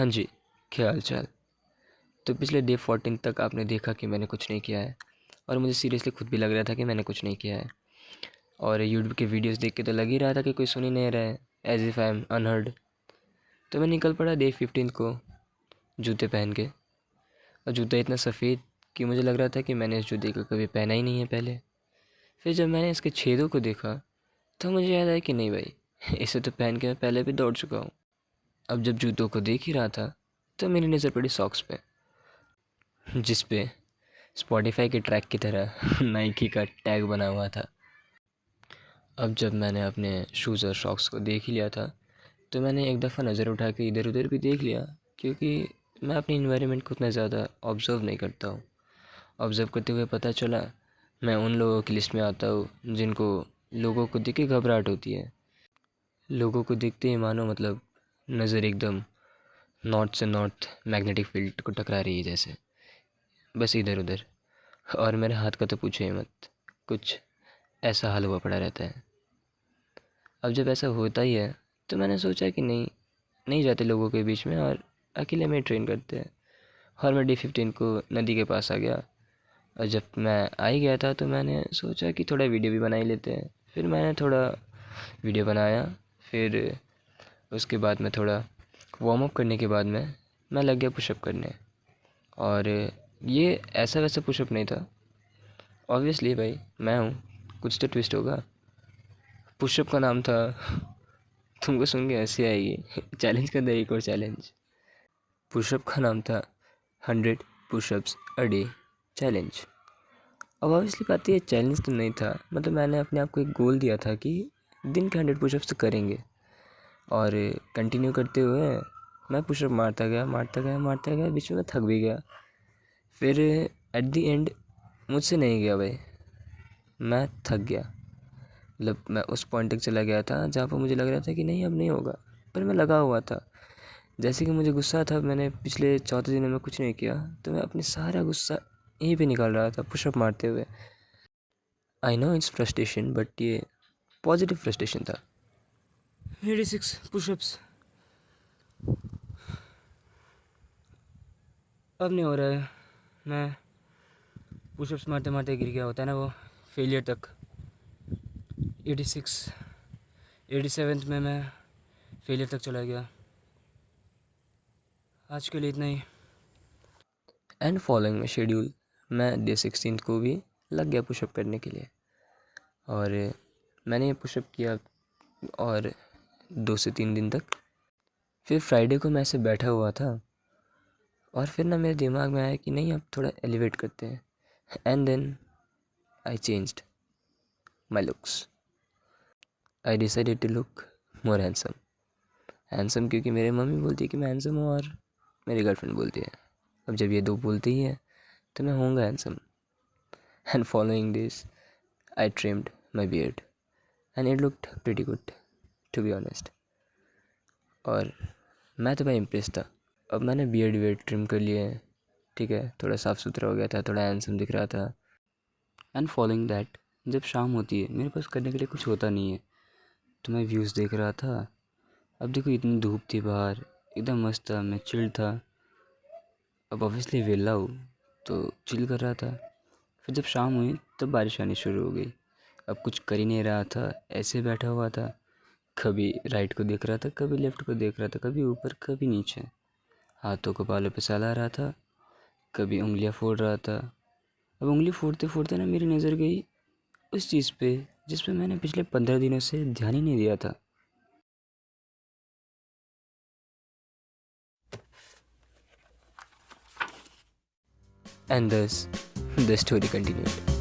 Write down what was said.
हाँ जी, क्या हाल-चाल? तो पिछले डे 14 तक आपने देखा कि मैंने कुछ नहीं किया है और मुझे सीरियसली खुद भी लग रहा था कि मैंने कुछ नहीं किया है और यूट्यूब के वीडियोस देख के तो लग ही रहा था कि कोई सुन ही नहीं रहा है, as if I am unheard. तो मैं निकल पड़ा डे 15 को जूते पहन के और जूता इतना सफ़ेद कि मुझे लग रहा था कि मैंने इस जूते को कभी पहना ही नहीं है पहले। फिर जब मैंने इसके छेदों को देखा, तो मुझे याद आया कि नहीं भाई, इसे तो पहन के मैं पहले भी दौड़ चुका हूँ। अब जब जूतों को देख ही रहा था, तो मेरी नज़र पड़ी सॉक्स पे, जिस पे स्पॉटिफ़ाई के ट्रैक की तरह नाइकी का टैग बना हुआ था। अब जब मैंने अपने शूज़ और सॉक्स को देख ही लिया था, तो मैंने एक दफ़ा नज़र उठा के इधर-उधर भी देख लिया, क्योंकि मैं अपनी एनवायरनमेंट को उतना ज़्यादा ऑब्ज़र्व नहीं करता हूँ। ऑब्ज़र्व करते हुए पता चला, मैं उन लोगों की लिस्ट में आता हूँ जिनको लोगों को देख के घबराहट होती है। लोगों को देखते ही मानो मतलब नज़र एकदम नॉर्थ से नॉर्थ मैग्नेटिक फील्ड को टकरा रही है जैसे, बस इधर-उधर। और मेरे हाथ का तो पूछो ही मत, कुछ ऐसा हाल हुआ पड़ा रहता है। अब जब ऐसा होता ही है, तो मैंने सोचा कि नहीं, नहीं जाते लोगों के बीच में और अकेले में ट्रेन करते हैं। और मैं D15 को नदी के पास आ गया और जब मैं आ ही गया था, तो मैंने सोचा कि थोड़ा वीडियो भी बना ही लेते हैं। फिर मैंने थोड़ा वीडियो बनाया, फिर उसके बाद में थोड़ा वार्म अप करने के बाद में मैं लग गया पुशअप करने। और ये ऐसा वैसा पुशअप नहीं था, ऑब्वियसली भाई मैं हूँ, कुछ तो ट्विस्ट होगा। पुशअप का नाम था, तुमको सुन के हंसी आएगी, चैलेंज का था, एक और चैलेंज। पुशअप का नाम था 100 पुशअप्स अ डे चैलेंज। अब ऑब्वियसली बात ये चैलेंज तो नहीं था, मतलब मैंने अपने आप को एक गोल दिया था कि दिन के 100 पुशअप्स तो करेंगे। और कंटिन्यू करते हुए मैं पुशअप मारता गया, मारता गया, मारता गया, बीच में मैं थक भी गया। फिर एट द एंड मुझसे नहीं गया भाई, मैं थक गया। मतलब मैं उस पॉइंट तक चला गया था जहाँ पर मुझे लग रहा था कि नहीं अब नहीं होगा, पर मैं लगा हुआ था। जैसे कि मुझे गुस्सा था, मैंने पिछले चौथे दिनों में कुछ नहीं किया, तो मैं अपनी सारा गुस्सा यहीं पे निकाल रहा था पुशअप मारते हुए। I know it's frustration, but ये पॉजिटिव फ्रस्ट्रेशन था। 86 पुशअप्स, अब नहीं हो रहा है। मैं पुशअप्स मारते मारते गिर गया, होता है ना वो फेलियर तक। 86, 87 में मैं फेलियर तक चला गया। आज के लिए इतना ही। एंड फॉलोइंग में शेड्यूल मैं डे 16 को भी लग गया पुशअप करने के लिए। और मैंने ये पुशअप किया और 2 से 3 दिन तक। फिर फ्राइडे को मैं ऐसे बैठा हुआ था और फिर ना मेरे दिमाग में आया कि नहीं अब थोड़ा एलिवेट करते हैं। And then I changed my looks. I decided to look more handsome. Handsome क्योंकि मेरी मम्मी बोलती है कि मैं हैंडसम हूँ और मेरी गर्लफ्रेंड बोलती है। अब जब ये दो बोलती ही है, तो मैं होऊंगा handsome. And following this I trimmed my beard and it looked pretty good, to be honest. और मैं तो भाई इम्प्रेस था। अब मैंने बियर्ड वियर्ड ट्रिम कर लिए, ठीक है, थोड़ा साफ़ सुथरा हो गया था, थोड़ा हैंडसम दिख रहा था। एंड फॉलोइंग दैट, जब शाम होती है मेरे पास करने के लिए कुछ होता नहीं है, तो मैं व्यूज़ देख रहा था। अब देखो इतनी धूप थी बाहर, एकदम मस्त था, मैं चिल्ड था। अब ऑब्वियसली वेला हूँ तो चिल कर रहा था। फिर जब शाम हुई तब बारिश आनी शुरू हो गई। अब कुछ कर ही नहीं रहा था, ऐसे बैठा हुआ था, कभी राइट को देख रहा था, कभी लेफ़्ट को देख रहा था, कभी ऊपर कभी नीचे, हाथों को बालों पे सहला रहा था, कभी उंगलियां फोड़ रहा था। अब उंगली फोड़ते फोड़ते ना मेरी नज़र गई उस चीज़ पे जिस पे मैंने पिछले 15 दिनों से ध्यान ही नहीं दिया था। एंड दस द स्टोरी कंटिन्यूड।